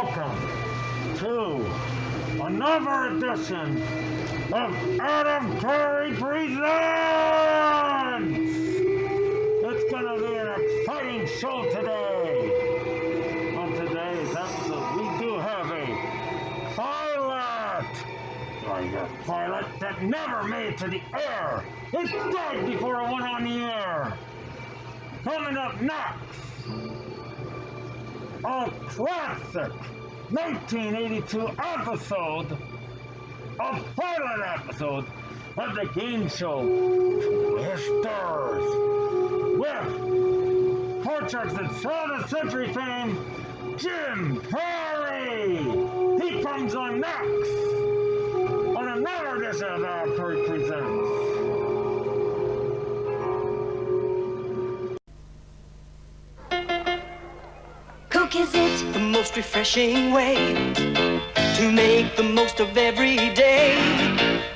welcome to another edition of Adam Curry Presents! It's gonna be an exciting show today. On today's episode, we do have a pilot! A pilot that never made it to the air! It died before it went on the air! Coming up next, a classic 1982 episode, a pilot episode of the game show Twisters, with Portraits and Soda Century fame, Jim Perry. He comes on next on another edition of Adam Curry Presents. Coke, is it the most refreshing way to make the most of every day?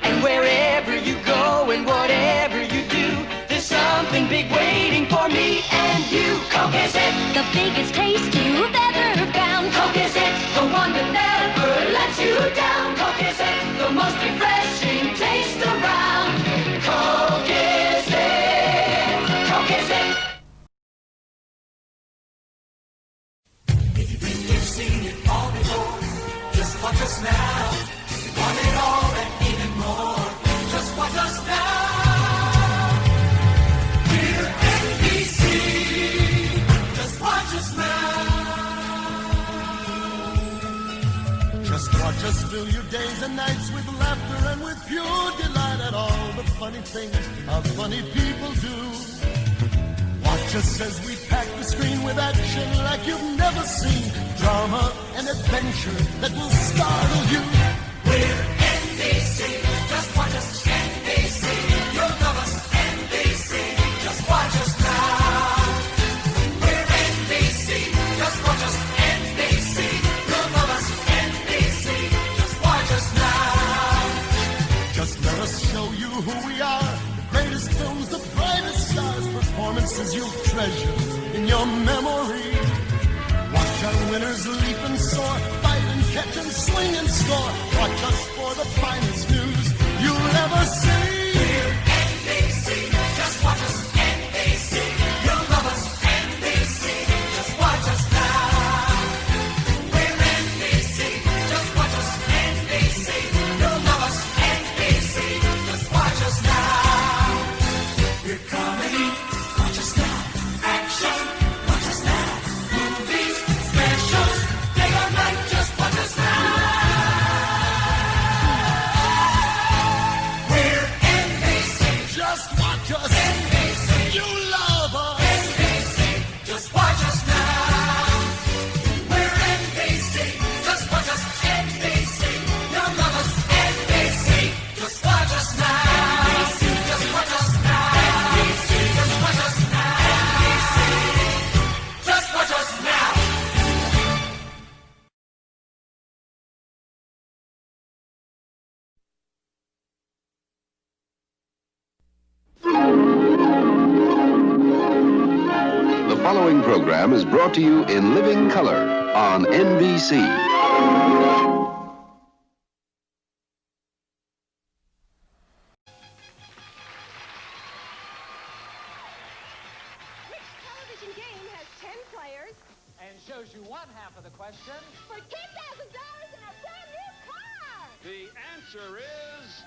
And wherever you go and whatever you do, there's something big waiting for me and you. Coke, is it the biggest taste you've ever found? Coke, is it the one that never lets you down? Coke, is it the most refreshing taste around? Coke, is it? Coke, is it? Seen it all before. Just watch us now. Want it all and even more. Just watch us now. We're NBC. Just watch us now. Just watch us fill your days and nights with laughter and with pure delight at all the funny things our funny people do. Watch us as we pack the screen with action like you've never seen. Drama and adventure that will startle you. We're NBC. Just watch us, NBC. You'll love us, NBC. Just watch us now. We're NBC. Just watch us, NBC. You'll love us, NBC. Just watch us now. Just let us show you who we are. The greatest films, the brightest stars, performances you'll treasure in your memory. Watch our winners leap and soar, fight and catch and swing and score. Watch us for the finest news you'll ever see. We're NBC. Just watch us, NBC. You'll love us, NBC. Just watch us now. We're NBC. Just watch us, NBC. You'll love us, NBC. Just watch us now. We're comedy. Watch us now. Action. Watch us now. Movies, specials, day or night. Just watch us now. We're NBC. Just watch us. NBC. You love us. NBC. Just watch us now. We're NBC. Just watch us. NBC. You'll love us. NBC. Just watch us now. NBC. Just watch us now. NBC. Just watch us now. NBC. Just watch us now. The following program is brought to you in living color on NBC. Which television game has 10 players And shows you one half of the question. for $10,000 and a brand new car? The answer is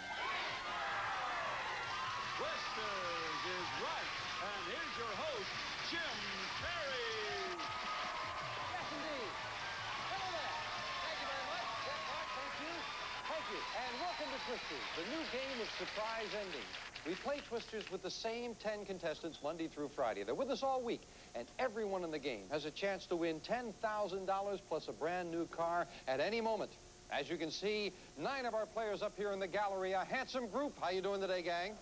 Twisters is right. And here's your host, Jim Perry. Yes, indeed. Hello there. Thank you very much. Yes, Mark, thank you. Thank you. And welcome to Twisters, the new game of surprise endings. We play Twisters with the same 10 contestants Monday through Friday. They're with us all week, and everyone in the game has a chance to win $10,000 plus a brand new car at any moment. As you can see, 9 of our players up here in the gallery, a handsome group. How you doing today, gang?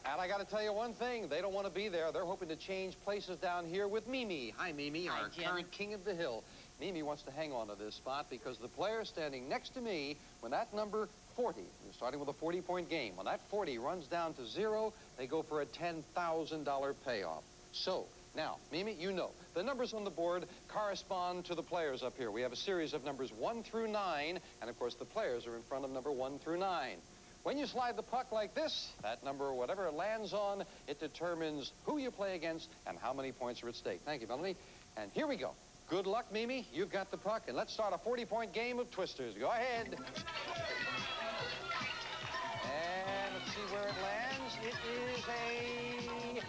And I got to tell you one thing, they don't want to be there. They're hoping to change places down here with Mimi. Hi, Mimi, our current king of the hill. Mimi wants to hang on to this spot because the player standing next to me, when that number 40, you're starting with a 40-point game. When that 40 runs down to 0, they go for a $10,000 payoff. So, now, Mimi, you know, the numbers on the board correspond to the players up here. We have a series of numbers 1 through 9, and of course the players are in front of number 1 through 9. When you slide the puck like this, that number, whatever it lands on, it determines who you play against and how many points are at stake. Thank you, Melanie. And here we go. Good luck, Mimi. You've got the puck, and let's start a 40-point game of twisters. Go ahead. And let's see where it lands. It is a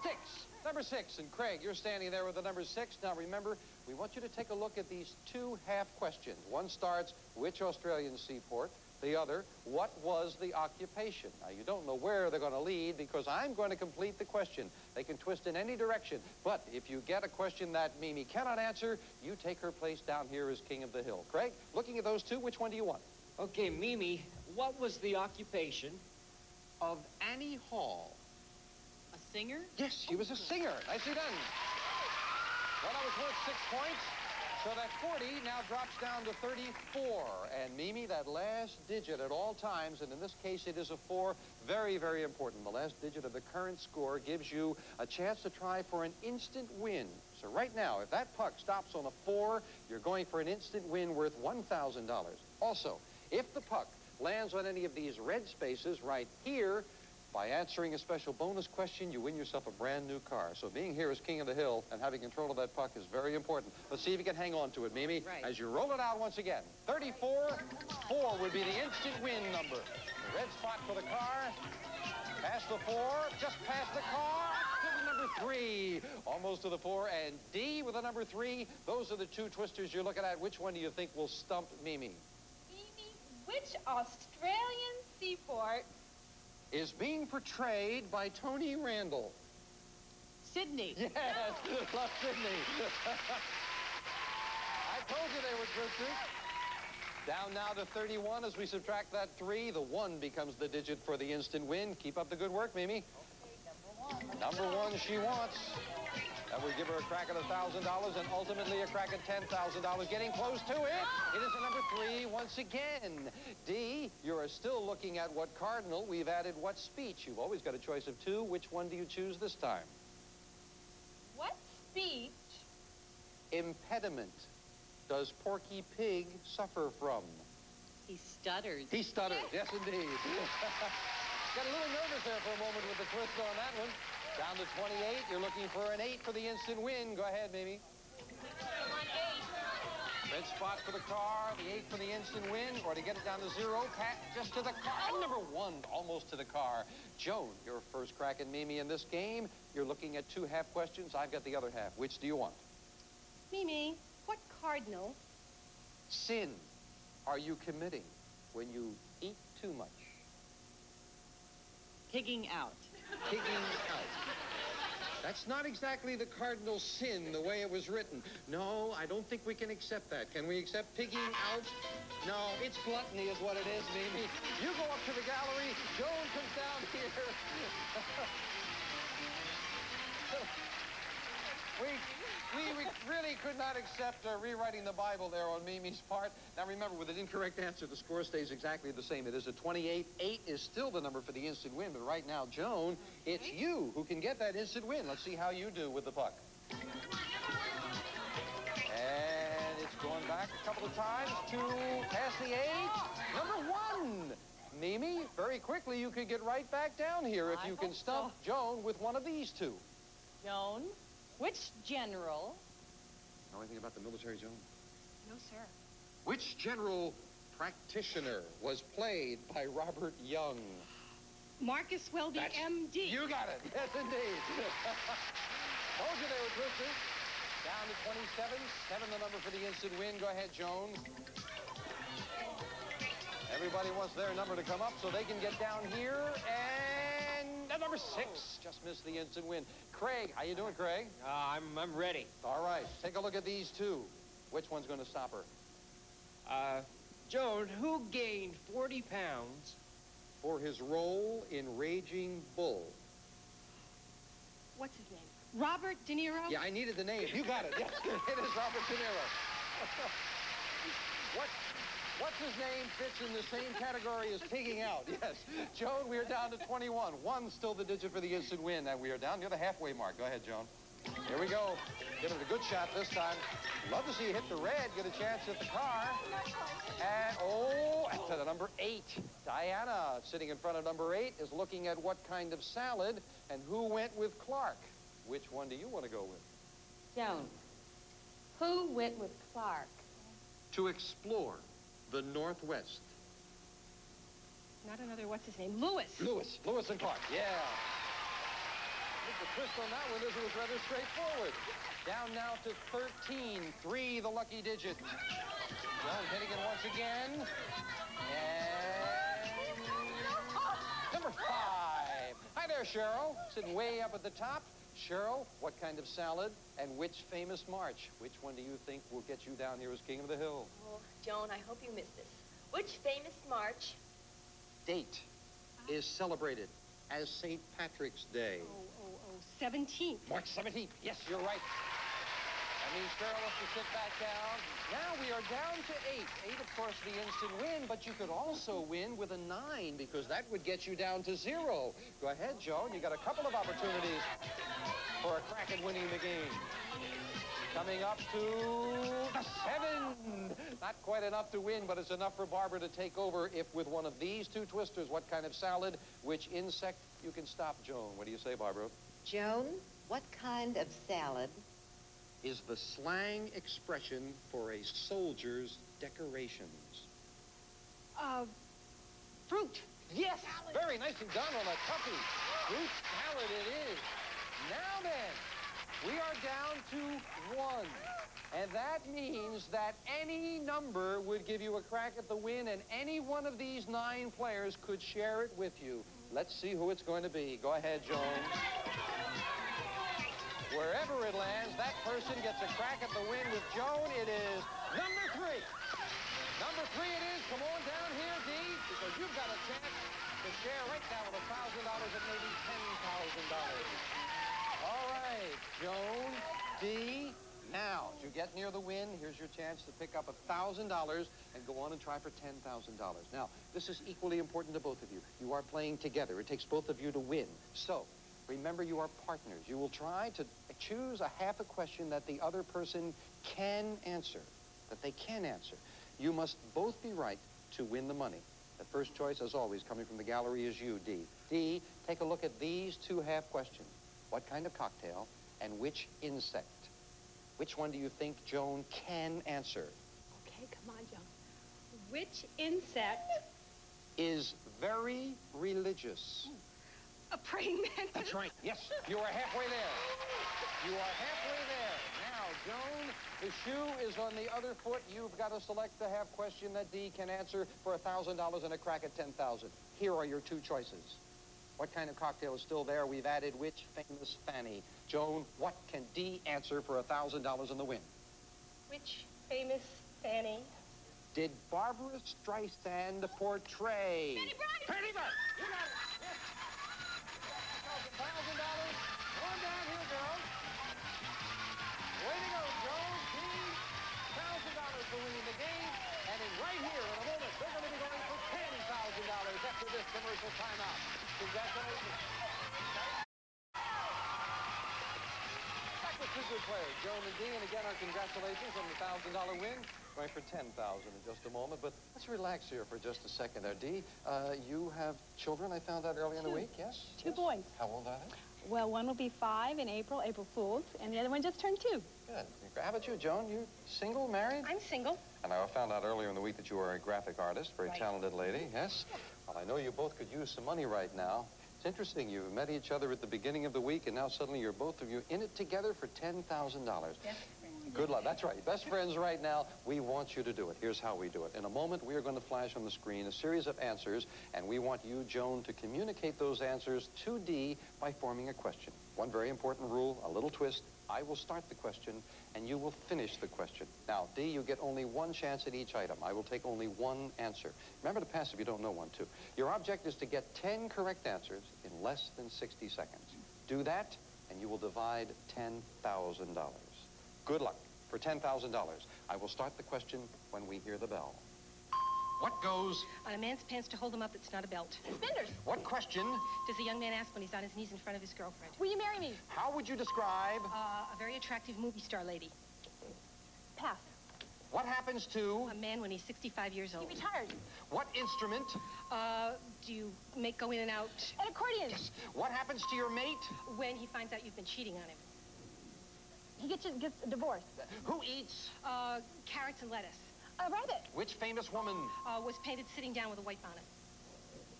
6. Number 6. And Craig, you're standing there with the number 6. Now remember, we want you to take a look at these 2 half questions. One starts, which Australian seaport? The other, what was the occupation? Now, you don't know where they're going to lead because I'm going to complete the question. They can twist in any direction. But if you get a question that Mimi cannot answer, you take her place down here as king of the hill. Craig, looking at those 2, which one do you want? Okay, Mimi, what was the occupation Of Annie Hall. A singer? Yes, she was a singer. Nicely done. Well, that was worth 6 points. So that 40 now drops down to 34. And Mimi, that last digit at all times, and in this case it is a 4, very, very important. The last digit of the current score gives you a chance to try for an instant win. So right now, if that puck stops on a 4, you're going for an instant win worth $1,000. Also, if the puck lands on any of these red spaces right here, by answering a special bonus question, you win yourself a brand new car. So being here as king of the hill and having control of that puck is very important. Let's see if you can hang on to it, Mimi. Right. As you roll it out once again. 34, 4 would be the instant win number. The red spot for the car. Past the 4, just past the car. To the number 3. Almost to the 4. And D with the number 3. Those are the 2 twisters you're looking at. Which one do you think will stump Mimi? Mimi, which Australian seaport Is being portrayed by Tony Randall. Sydney. Yes, love Sydney. I told you they were twisters. Down now to 31 as we subtract that 3. The 1 becomes the digit for the instant win. Keep up the good work, Mimi. Okay, Number 1 she wants. That would give her a crack at $1,000 and ultimately a crack at $10,000. Getting close to it. It is a number 3 once again. D, you're still looking at what cardinal. We've added what speech. You've always got a choice of 2. Which one do you choose this time? What speech Impediment does Porky Pig suffer from? He stutters. He stutters. Yes, indeed. Got a little nervous there for a moment with the twist on that one. Down to 28. You're looking for an 8 for the instant win. Go ahead, Mimi. Red spot for the car, the 8 for the instant win, or to get it down to 0, Pat, just to the car. And number 1, almost to the car. Joan, your first crack at Mimi in this game. You're looking at 2 half questions. I've got the other half. Which do you want? Mimi, what cardinal Sin are you committing when you eat too much? Pigging out. Pigging out. That's not exactly the cardinal sin the way it was written. No, I don't think we can accept that. Can we accept pigging out? No, it's gluttony is what it is, Mimi. You go up to the gallery. Joan comes down here. We really could not accept rewriting the Bible there on Mimi's part. Now remember, with an incorrect answer, the score stays exactly the same. It is a 28. 8 is still the number for the instant win, but right now, Joan, it's you who can get that instant win. Let's see how you do with the puck. And it's going back a couple of times to past the 8. Number 1. Mimi, very quickly, you could get right back down here if you can stump Joan with one of these 2. Joan, which general? Know anything about the military, Joan? No, sir. Which general practitioner was played by Robert Young? Marcus Welby, M.D. You got it. Yes, indeed. Told you they were twisters. Down to 27. 7 the number for the instant win. Go ahead, Joan. Everybody wants their number to come up so they can get down here. And number 6 just missed the instant win. Craig, how you doing, Craig? I'm ready. All right. Take a look at these 2. Which one's going to stop her? Joan, who gained 40 pounds For his role in Raging Bull. What's his name? Robert De Niro? Yeah, I needed the name. You got it. Yes, it is Robert De Niro. What's his name fits in the same category as pigging out. Yes. Joan, we are down to 21. One's still the digit for the instant win, and we are down near the halfway mark. Go ahead, Joan. Here we go. Give it a good shot this time. Love to see you hit the red, get a chance at the car. And, oh, to the number 8. Diana, sitting in front of number 8, is looking at what kind of salad and who went with Clark. Which one do you want to go with? Joan, who went with Clark? To explore the Northwest. Not another, what's his name? Lewis. Lewis and Clark, yeah. The twist on that one is it was rather straightforward. Down now to 13. 3, the lucky digit. Joan hitting it once again. And number 5. Hi there, Cheryl. Sitting way up at the top. Cheryl, what kind of salad and which famous march? Which one do you think will get you down here as King of the Hill? Oh, Joan, I hope you missed this. Which famous march? Date is celebrated as St. Patrick's Day. 17th. March 17th. Yes, you're right. That means Cheryl has to sit back down. Now we are down to 8. 8, of course, the instant win, but you could also win with a 9 because that would get you down to 0. Go ahead, Joan. You got a couple of opportunities for a crack at winning the game. Coming up to the 7. Not quite enough to win, but it's enough for Barbara to take over if with one of these 2 twisters, what kind of salad, which insect, you can stop Joan. What do you say, Barbara? Joan, what kind of salad is the slang expression for a soldier's decorations? Fruit. Yes, very nicely done on a toughie. Fruit salad it is. Now then, we are down to 1. And that means that any number would give you a crack at the win, and any one of these 9 players could share it with you. Let's see who it's going to be. Go ahead, Joan. Wherever it lands, that person gets a crack at the win with Joan. It is number 3. Number 3 it is. Come on down here, Dee, because you've got a chance to share right now with $1,000 and maybe $10,000. All right, Joan, Dee. Now, as you get near the win, here's your chance to pick up $1,000 and go on and try for $10,000. Now, this is equally important to both of you. You are playing together. It takes both of you to win. So, remember, you are partners. You will try to choose a half a question that the other person can answer, that they can answer. You must both be right to win the money. The first choice, as always, coming from the gallery is you, Dee. Dee, take a look at these 2 half questions. What kind of cocktail and which insect? Which one do you think Joan can answer? Okay, come on, Joan. Which insect Is very religious. a praying mantis? That's right. Yes, you are halfway there. You are halfway there. Now, Joan, the shoe is on the other foot. You've got to select the half question that Dee can answer for $1,000 and a crack at $10,000. Here are your 2 choices. What kind of cocktail is still there? We've added which famous Fanny? Joan, what can Dee answer for $1,000 in the win? Which famous Fanny? Did Barbara Streisand portray? Fanny Bright! Fanny Bright! You got it! Yes! $1,000. Come on down here, girls. Way to go, Joan. Dee, $1,000 for winning the game. And in right here, in a moment, they're going to be going for $10,000 after this commercial timeout. Congratulations. Back with 2 good players, Joan and Dee, and again, our congratulations on the $1,000 win. Going for $10,000 in just a moment, but let's relax here for just a second there. Dee, you have children, I found out earlier in the week, yes? 2 boys. How old are they? Well, one will be 5 in April Fool's, and the other one just turned 2. Good. How about you, Joan? You single, married? I'm single. And I found out earlier in the week that you are a graphic artist, very talented lady, yes? Well, I know you both could use some money right now. It's interesting. You met each other at the beginning of the week, and now suddenly you're both of you in it together for $10,000. Yes. Good luck. That's right. Best friends right now. We want you to do it. Here's how we do it. In a moment, we are going to flash on the screen a series of answers, and we want you, Joan, to communicate those answers to Dee by forming a question. One very important rule, a little twist. I will start the question, and you will finish the question. Now, Dee, you get only 1 chance at each item. I will take only 1 answer. Remember to pass if you don't know one, too. Your object is to get 10 correct answers in less than 60 seconds. Do that, and you will divide $10,000. Good luck for $10,000. I will start the question when we hear the bell. What goes? On a man's pants to hold him up, it's not a belt. Suspenders. What question? Does a young man ask when he's on his knees in front of his girlfriend? Will you marry me? How would you describe? A very attractive movie star lady. Pass. What happens to? A man when he's 65 years old. He retired. What instrument? Do you make go in and out? An accordion. Yes. What happens to your mate? When he finds out you've been cheating on him. He gets a divorce. Who eats? Carrots and lettuce. A rabbit. Which famous woman? Was painted sitting down with a white bonnet.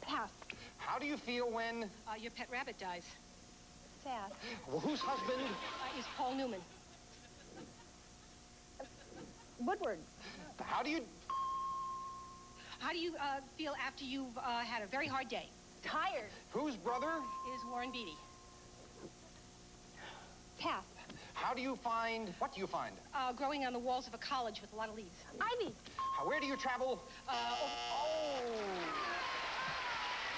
Pass. How do you feel when? Your pet rabbit dies. Sad. Well, whose husband? Is Paul Newman. Woodward. How do you feel after you've had a very hard day? Tired. Whose brother? Is Warren Beatty. Pass. How do you find? What do you find? Growing on the walls of a college with a lot of leaves. Ivy. Where do you travel? Oh!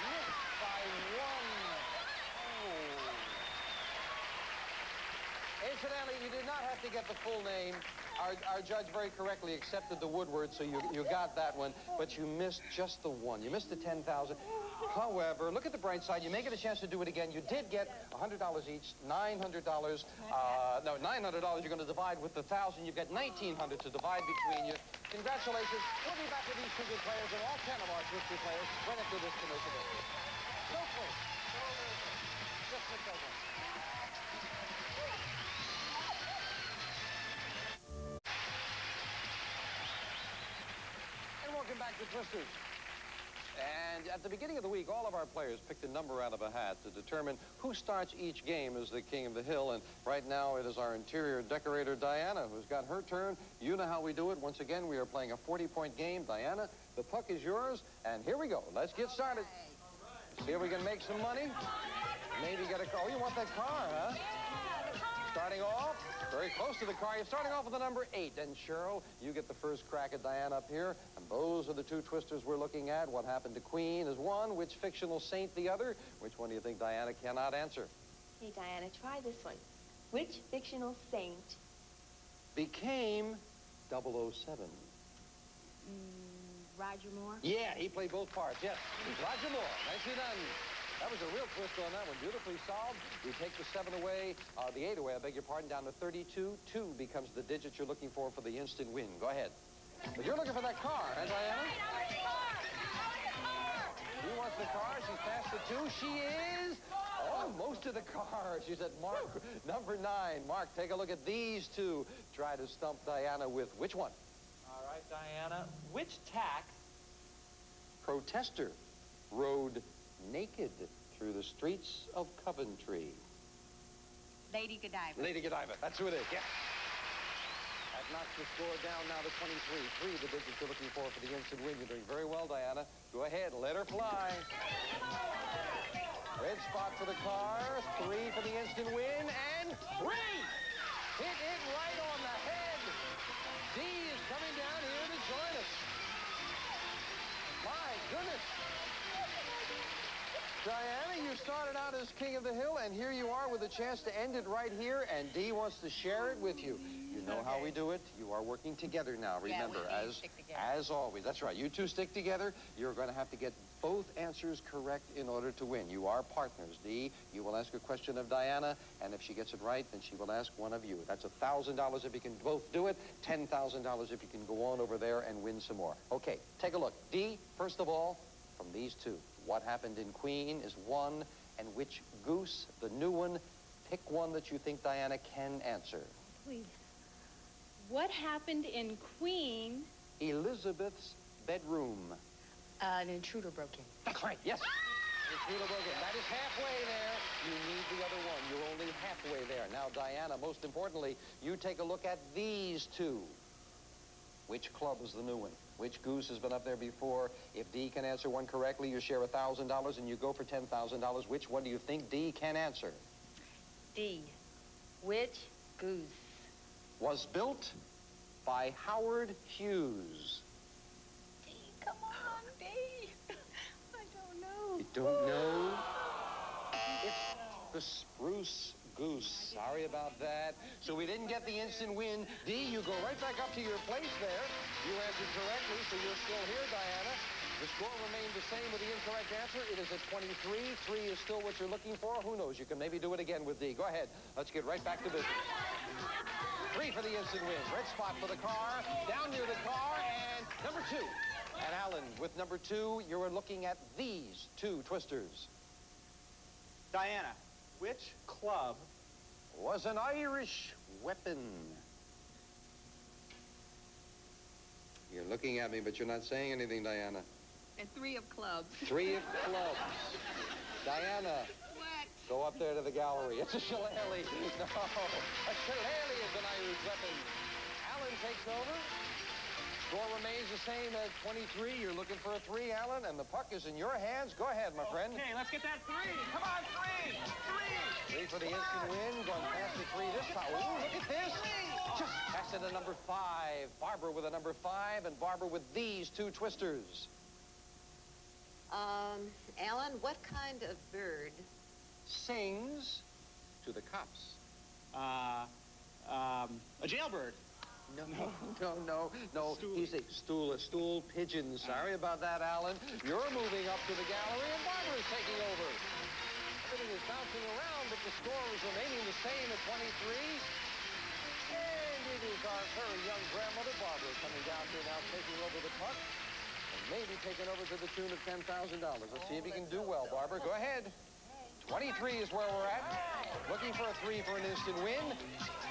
Missed by one. Oh. Incidentally, you did not have to get the full name. Our judge very correctly accepted the Woodward, so you got that one, but you missed just the one. You missed the 10,000. However, look at the bright side. You may get a chance to do it again. You did get $100 each, $900. No, $900 you're going to divide with the 1,000. You've got $1,900 to divide between you. Congratulations. We'll be back with these two good players and all 10 of our twisted players right after this commercial break. So close. So very close. Just a second. And welcome back to Twisters. And at the beginning of the week, all of our players picked a number out of a hat to determine who starts each game as the king of the hill. And right now, it is our interior decorator, Diana, who's got her turn. You know how we do it. Once again, we are playing a 40-point game. Diana, the puck is yours. And here we go. Let's get started. See if we can make some money. Maybe get a car. Oh, you want that car, huh? Starting off, very close to the car. You're starting off with the number 8. And Cheryl, you get the first crack at Diana up here. And those are the two twisters we're looking at. What happened to Queen is one. Which fictional saint the other? Which one do you think Diana cannot answer? Hey, Diana, try this one. Which fictional saint became 007? Roger Moore? Yeah, he played both parts. Yes, Roger Moore. Nicely done. That was a real twist on that one. Beautifully solved. We take the 7 away, the 8 away, I beg your pardon, down to 32. 2 becomes the digit you're looking for the instant win. Go ahead. But you're looking for that car, huh, Diana? She wants the car. She's past the 2. She is most of the car. She's at Mark, number 9. Mark, take a look at these two. Try to stump Diana with which one? All right, Diana. Which tax protester rode naked through the streets of Coventry? Lady Godiva. Lady Godiva. That's who it is. Yes. That knocks the score down now to 23. 3, the digits you're looking for the instant win. You're doing very well, Diana. Go ahead. Let her fly. Red spot for the car. 3 for the instant win. And 3. Hit it right on the head. D is coming down here to join us. My goodness. Diana, you started out as king of the hill, and here you are with a chance to end it right here, and Dee wants to share it with you. You know how we do it. You are working together now, remember, as always. That's right. You two stick together. You're going to have to get both answers correct in order to win. You are partners, Dee. You will ask a question of Diana, and if she gets it right, then she will ask one of you. That's $1,000 if you can both do it, $10,000 if you can go on over there and win some more. Okay, take a look. Dee, first of all, from these two. What happened in Queen is 1, and which goose, the new one? Pick one that you think Diana can answer. Please. What happened in Queen? Elizabeth's bedroom. An intruder broke in. That's right, yes. Intruder broke in. That is halfway there. You need the other one. You're only halfway there. Now, Diana, most importantly, you take a look at these two. Which club is the new one? Which goose has been up there before? If Dee can answer one correctly, you share $1,000 and you go for $10,000. Which one do you think Dee can answer? D. Which goose was built by Howard Hughes? D, come on, D. I don't know. You don't know? It's the Spruce goose. Sorry about that. So we didn't get the instant win. D, you go right back up to your place there. You answered correctly, so you're still here, Diana. The score remained the same with the incorrect answer. It is at 23. 3 is still what you're looking for. Who knows? You can maybe do it again with D. Go ahead. Let's get right back to business. 3 for the instant win. Red spot for the car. Down near the car. And number 2. And Alan, with number 2, you were looking at these 2 twisters. Diana, which club Was an Irish weapon. You're looking at me, but you're not saying anything, Diana. And 3 of clubs. 3 of clubs. Diana. What? Go up there to the gallery. It's a shillelagh. No, a shillelagh is an Irish weapon. Alan takes over. Score remains the same at 23. You're looking for a 3, Alan, and the puck is in your hands. Go ahead, my friend. Okay, let's get that 3. Come on, 3. 3 for the instant win. Going past the 3 this time. Ooh, look at this. Just pass it to number 5. Barbara with a number 5, and Barbara with these 2 twisters. Alan, what kind of bird Sings to the cops. A jailbird. No. He's a stool pigeon. Sorry about that, Alan. You're moving up to the gallery, and Barbara's taking over. Everything is bouncing around, but the score is remaining the same at 23. And it is our very young grandmother, Barbara, coming down here now, taking over the puck. And maybe taking over to the tune of $10,000. Let's see if you can do well, Barbara. Go ahead. 23 is where we're at. Looking for a 3 for an instant win.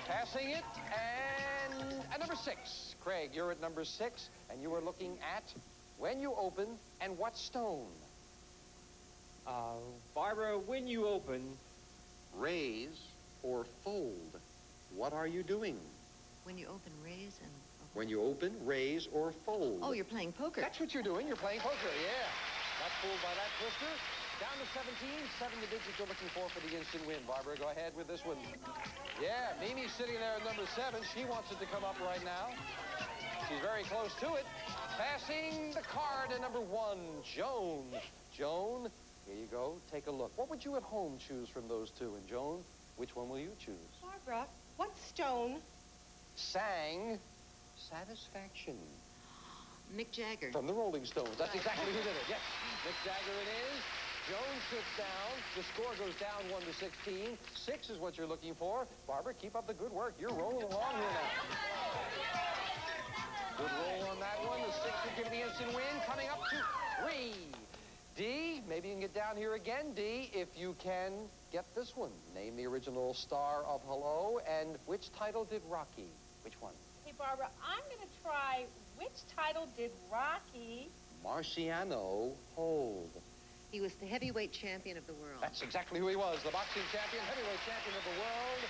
Passing it, and at number 6. Craig, you're at number 6, and you are looking at when you open and what stone? Barbara, when you open... Raise or fold. What are you doing? when you open, raise, and... When you open, raise, or fold. Oh, you're playing poker. That's what you're doing. You're playing poker, yeah. Not fooled by that twister. Down to 17. 7 the digits you're looking for the instant win. Barbara, go ahead with this one. Yeah, Mimi's sitting there at number 7. She wants it to come up right now. She's very close to it. Passing the card to number 1, Joan. Joan, here you go. Take a look. What would you at home choose from those two? And Joan, which one will you choose? Barbara, what stone? Sang Satisfaction. Mick Jagger. From the Rolling Stones. That's exactly who did it. Yes, Mick Jagger it is. Joan sits down. The score goes down 1 to 16. 6 is what you're looking for. Barbara, keep up the good work. You're rolling along here now. Good roll on that one. The 6 will give the instant win. Coming up to 3. D, maybe you can get down here again. D, if you can get this one. Name the original star of Hello, and which title did Rocky? Which one? Hey, Barbara, I'm going to try which title did Rocky... Marciano hold? He was the heavyweight champion of the world. That's exactly who he was. The boxing champion, heavyweight champion of the world.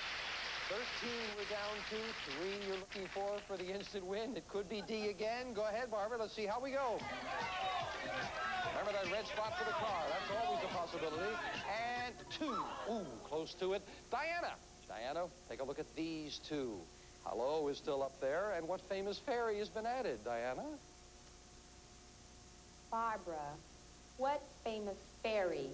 13 we're down to. 3 you're looking for the instant win. It could be D again. Go ahead, Barbara. Let's see how we go. Remember that red spot for the car. That's always a possibility. And 2. Ooh, close to it. Diana. Diana, take a look at these 2. Hello is still up there. And what famous fairy has been added, Diana? Barbara, what famous fairy?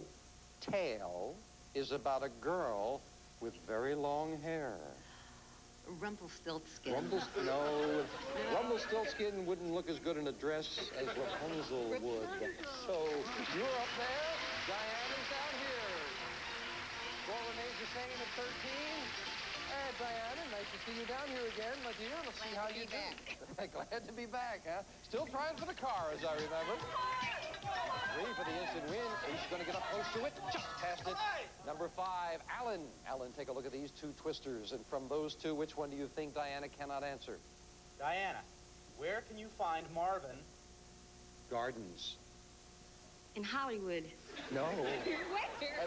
Tale is about a girl with very long hair. Rumpelstiltskin. No. Rumpelstiltskin wouldn't look as good in a dress as Rapunzel would. So you're up there. Diana's down here. Score remains the same at 13. And Diana, nice to see you down here again, my dear. Let's see how you do. Glad to be back, huh? Still trying for the car, as I remember. 3 for the instant win. She's going to get up close to it. Just past it. Number 5, Alan. Alan, take a look at these 2 twisters. And from those 2, which one do you think Diana cannot answer? Diana, where can you find Marvin? Gardens. In Hollywood. No.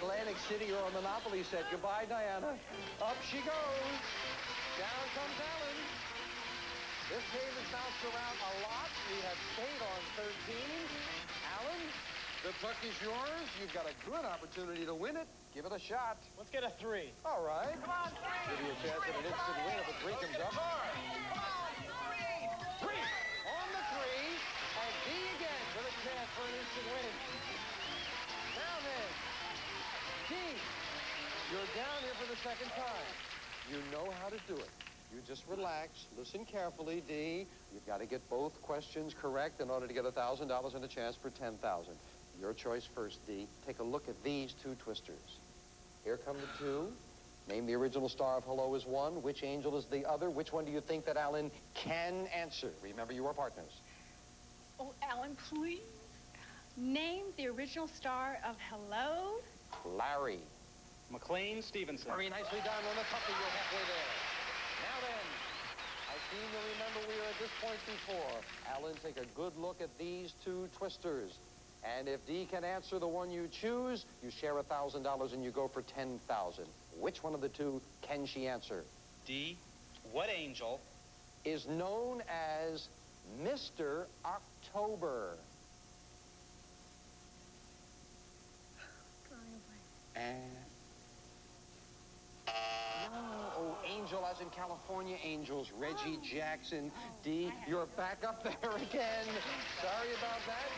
Atlantic City or a Monopoly set. Goodbye, Diana. Up she goes. Down comes Alan. This game has bounced around a lot. We have stayed on 13. Alan, the puck is yours. You've got a good opportunity to win it. Give it a shot. Let's get a 3. All right. Come on, 3. Give you a chance at an instant win if a 3 comes up. 3 on the 3. And D again with a chance for an instant win. Now then, D, you're down here for for the second time. You know how to do it. You just relax. Listen carefully, Dee. You've got to get both questions correct in order to get $1,000 and a chance for $10,000. Your choice first, Dee. Take a look at these two twisters. Here come the two. Name the original star of Hello is one. Which angel is the other? Which one do you think that Alan can answer? Remember, you are partners. Oh, Alan, please. Name the original star of Hello. Larry. McLean Stevenson. Very nicely done on the toughie. You're halfway there. Now then, I seem to remember we were at this point before. Alan, take a good look at these two twisters. And if Dee can answer the one you choose, you share $1,000 and you go for $10,000. Which one of the two can she answer? D, what angel is known as Mr. October? Oh, angel as in California angels. Reggie Jackson. Dee, you're back up there again. Sorry about that.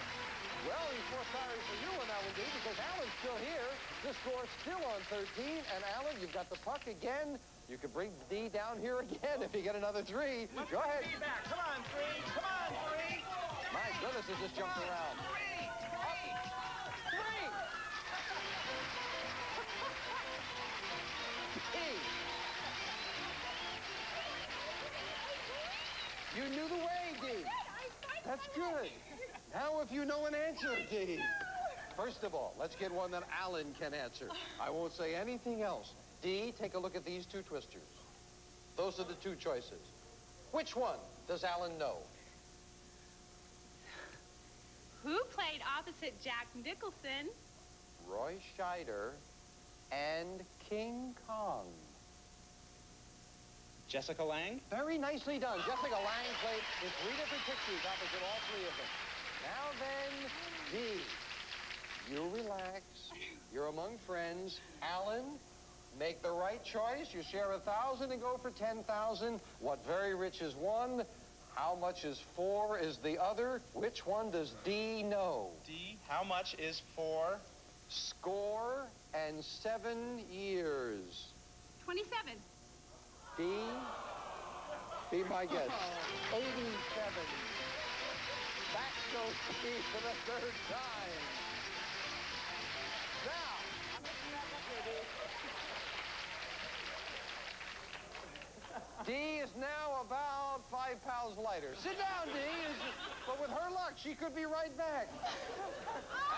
Well, he's more sorry for you on that one, Dee, because Alan's still here. The score's still on 13. And Alan, you've got the puck again. You could bring Dee down here again if you get another 3. Go ahead. Dee back. Come on, 3. Come on, 3. My goodness, it just jumped around. 3. You knew the way, Dee. That's good. Now if you know an answer, Dee. First of all, let's get one that Alan can answer. I won't say anything else. Dee, take a look at these two twisters. Those are the two choices. Which one does Alan know? Who played opposite Jack Nicholson? Roy Scheider and King Kong. Jessica Lange? Very nicely done. Jessica Lange played in 3 different pictures opposite all 3 of them. Now then, Dee, you relax. You're among friends. Alan, make the right choice. You share 1,000 and go for 10,000. What very rich is one? How much is 4 is the other? Which one does Dee know? D, how much is 4? Score and 7 years. 27. Dee, be my guest. 87. Back goes Dee for the 3rd time. Now, Dee is now about 5 pounds lighter. Sit down, Dee. But with her luck, she could be right back.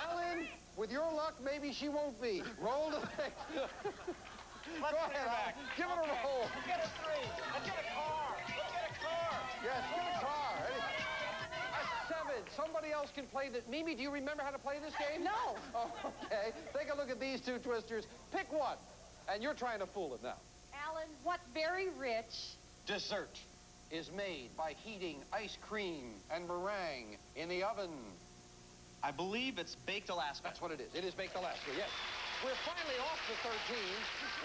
Alan, with your luck, maybe she won't be. Roll the thing. Let's Go ahead, Alan. Give it a roll. Let's get a 3. Let's get a car. Let's get a car. Yes, get a car. A 7. Somebody else can play this. Mimi, do you remember how to play this game? No. Oh, okay. Take a look at these two twisters. Pick one. And you're trying to fool him now. Alan, what's very rich? Dessert is made by heating ice cream and meringue in the oven. I believe it's baked Alaska. That's what it is. It is baked Alaska, yes. We're finally off the 13.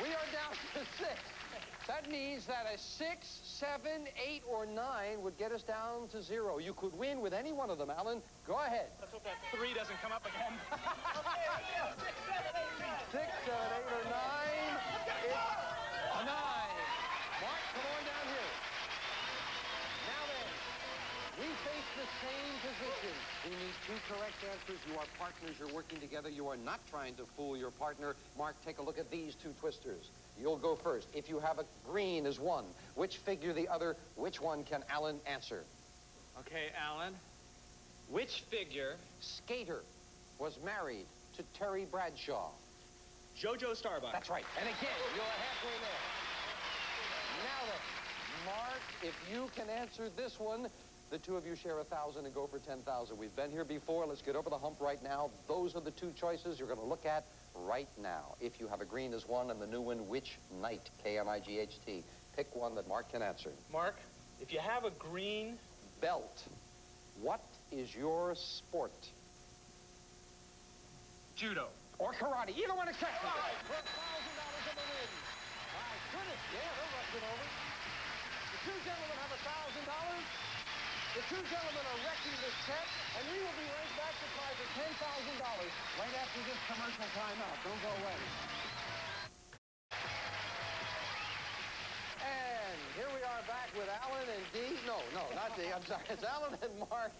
We are down to 6. That means that a 6, 7, 8, or 9 would get us down to 0. You could win with any one of them, Alan. Go ahead. Let's hope that 3 doesn't come up again. 6, 7, 8, or 9. It's a 9. Mark, come on down here. Now then, we face the same position. We need 2 correct answers. You are partners. You're working together. You are not trying to fool your partner. Mark, take a look at these 2 twisters. You'll go first. If you have a green as 1, which figure the other? Which one can Alan answer? Okay, Alan. Which figure? Skater was married to Terry Bradshaw. Jojo Starbuck. That's right. And again, you're halfway there. Now then, Mark, if you can answer this one, the 2 of you share 1,000 and go for 10,000. We've been here before. Let's get over the hump right now. Those are the 2 choices you're going to look at right now. If you have a green as 1 and the new one, which night? K-N-I-G-H-T. Pick one that Mark can answer. Mark, if you have a green belt, what is your sport? Judo. Or karate. Either one accepted. For $1,000 in the win. My goodness, yeah, they're rushing over. The 2 gentlemen have $1,000. The 2 gentlemen are wrecking this set, and we will be right back to try for $10,000 right after this commercial timeout. Don't go away. back with Alan and Dee. No, not Dee. I'm sorry. It's Alan and Mark.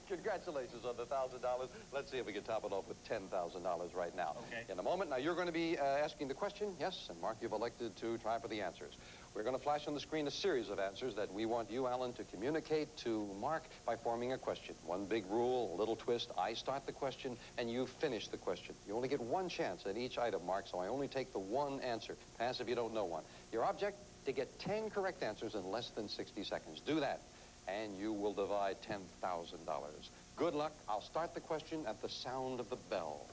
Congratulations on the $1,000. Let's see if we can top it off with $10,000 right now. Okay. In a moment. Now, you're going to be asking the question. Yes, and Mark, you've elected to try for the answers. We're going to flash on the screen a series of answers that we want you, Alan, to communicate to Mark by forming a question. One big rule, a little twist. I start the question, and you finish the question. You only get one chance at each item, Mark, so I only take the one answer. Pass if you don't know one. Your object, to get 10 correct answers in less than 60 seconds. Do that, and you will divide $10,000. Good luck. I'll start the question at the sound of the bell.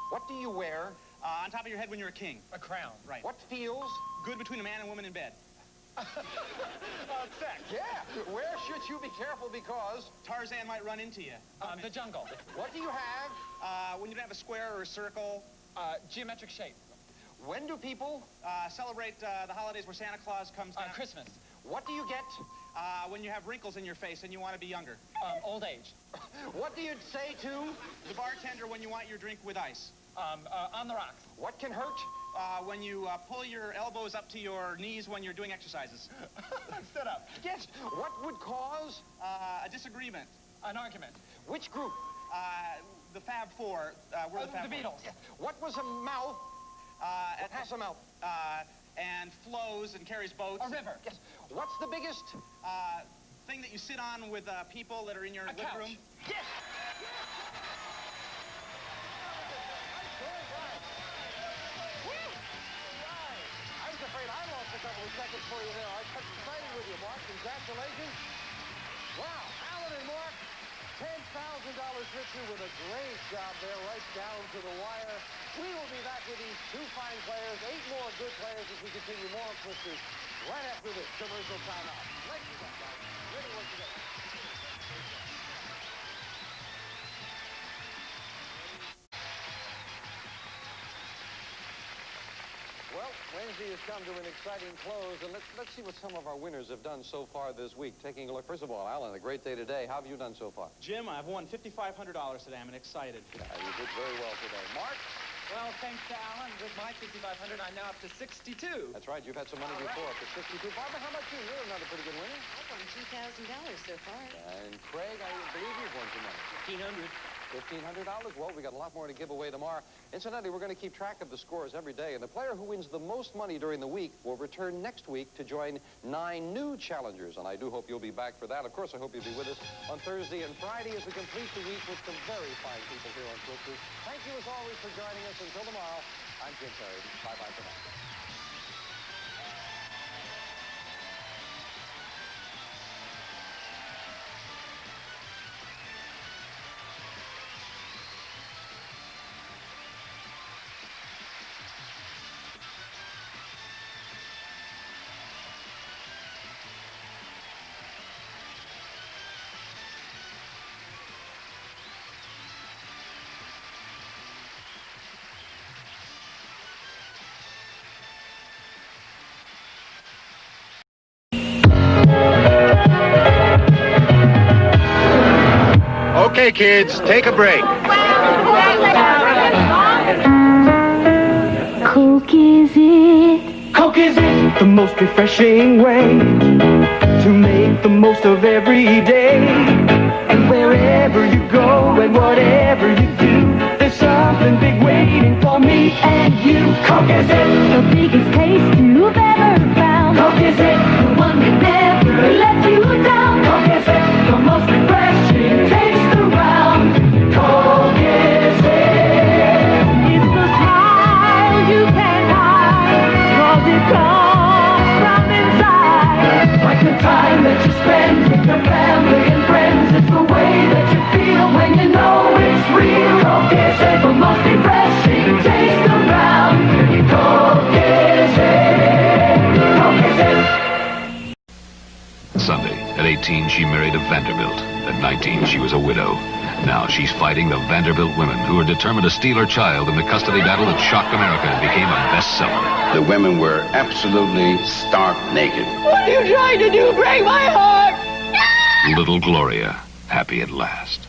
What do you wear on top of your head when you're a king? A crown. Right. What feels good between a man and woman in bed? Sex. Yeah. Where should you be careful because Tarzan might run into you? The jungle. What do you have when you don't have a square or a circle? Geometric shape. When do people celebrate the holidays where Santa Claus comes down? Christmas. What do you get when you have wrinkles in your face and you want to be younger? Old age. What do you say to the bartender when you want your drink with ice? On the rocks. What can hurt when you pull your elbows up to your knees when you're doing exercises? Stood up. Yes. What would cause a disagreement? An argument. Which group? The Fab Four. We're the Fab The Four. Beatles. Yeah. What was a mouth? What has a mouth? And flows and carries boats. A river. Yes. What's the biggest thing that you sit on with people that are in your living room? Yes. I was afraid I lost a couple of seconds for you there. I got excited with you, Mark. Congratulations. Wow, Alan and Mark, $10,000 richer with a great job there, right down to the wire. We will be back with these two fine players, 8 more good players as we continue more of Twisters right after this commercial timeout. Let's do that, guys. Really work together. Well, Wednesday has come to an exciting close, and let's see what some of our winners have done so far this week. Taking a look, first of all, Alan, a great day today. How have you done so far? Jim, I've won $5,500 today. I'm excited. Yeah, you did very well today. Mark? Well, thanks to Alan, with my $5,500, I'm now up to 62. That's right. You've had some money before, up to 62. Barbara, how about you? You're another pretty good winner. I've won $2,000 so far. And Craig, I believe you've won some money. $1,500. Well, we got a lot more to give away tomorrow. Incidentally, we're going to keep track of the scores every day, and the player who wins the most money during the week will return next week to join 9 new challengers, and I do hope you'll be back for that. Of course, I hope you'll be with us on Thursday and Friday as we complete the week with some very fine people here on Twisters. Thank you, as always, for joining us. Until tomorrow, I'm Jim Perry. Bye-bye for now. Okay, kids, take a break. Coke is it? Coke is it? The most refreshing way to make the most of every day. And wherever you go and whatever you do, there's something big waiting for me and you. Coke is it? The biggest taste you've ever found. Coke is it? The one that never lets you down. Coke is it? The most refreshing taste around. Coke is it? It's the smile you can't hide, 'cause it comes from inside. Like the time that you spend with your family and friends. It's the way that you feel when you know it's real. Coke is it? The most refreshing taste around. Coke is it? Coke is it? Sunday, at 18, she married a Vanderbilt. At 19, she was a widow. Now she's fighting the Vanderbilt women who are determined to steal her child in the custody battle that shocked America and became a bestseller. The women were absolutely stark naked. What are you trying to do? Break my heart! Little Gloria, happy at last.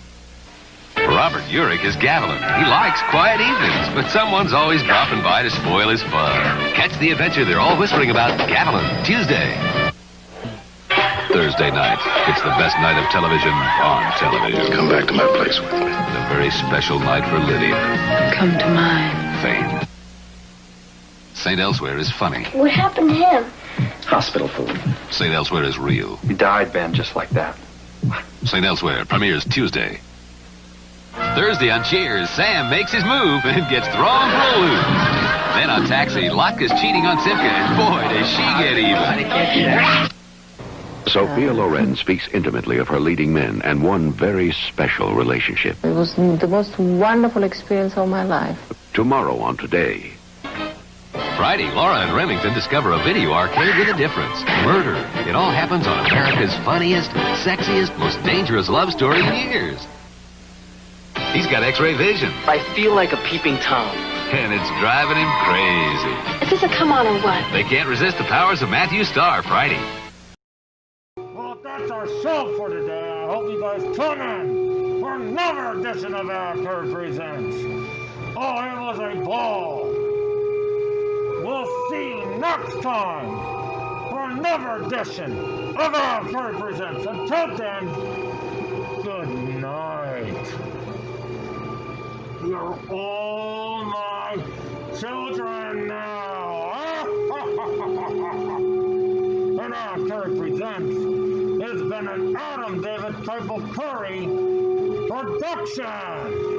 Robert Urich is Gavilan. He likes quiet evenings, but someone's always dropping by to spoil his fun. Catch the adventure they're all whispering about, Gavilan, Tuesday. Thursday night. It's the best night of television on television. Come back to my place with me. A very special night for Lydia. Come to mine. Fame. St. Elsewhere is funny. What happened to him? Hospital food. St. Elsewhere is real. He died, Ben, just like that. St. Elsewhere premieres Tuesday. Thursday on Cheers, Sam makes his move and gets thrown for a loop. Then on Taxi, Latka's cheating on Simka, and boy, does she get even. Sophia Loren speaks intimately of her leading men and one very special relationship. It was the most wonderful experience of my life. Tomorrow on Today. Friday, Laura and Remington discover a video arcade with a difference. Murder. It all happens on America's funniest, sexiest, most dangerous love story in years. He's got X-ray vision. I feel like a peeping Tom. And it's driving him crazy. Is this a come on or what? They can't resist the powers of Matthew Starr Friday. Well, that's our show for today. I hope you guys tune in for another edition of Our Third Presents. Oh, it was a ball. We'll see you next time for another edition of Our Third Presents. Until then, good night. You're all my children now. And Our Third Presents has been an Adam David type of Curry production.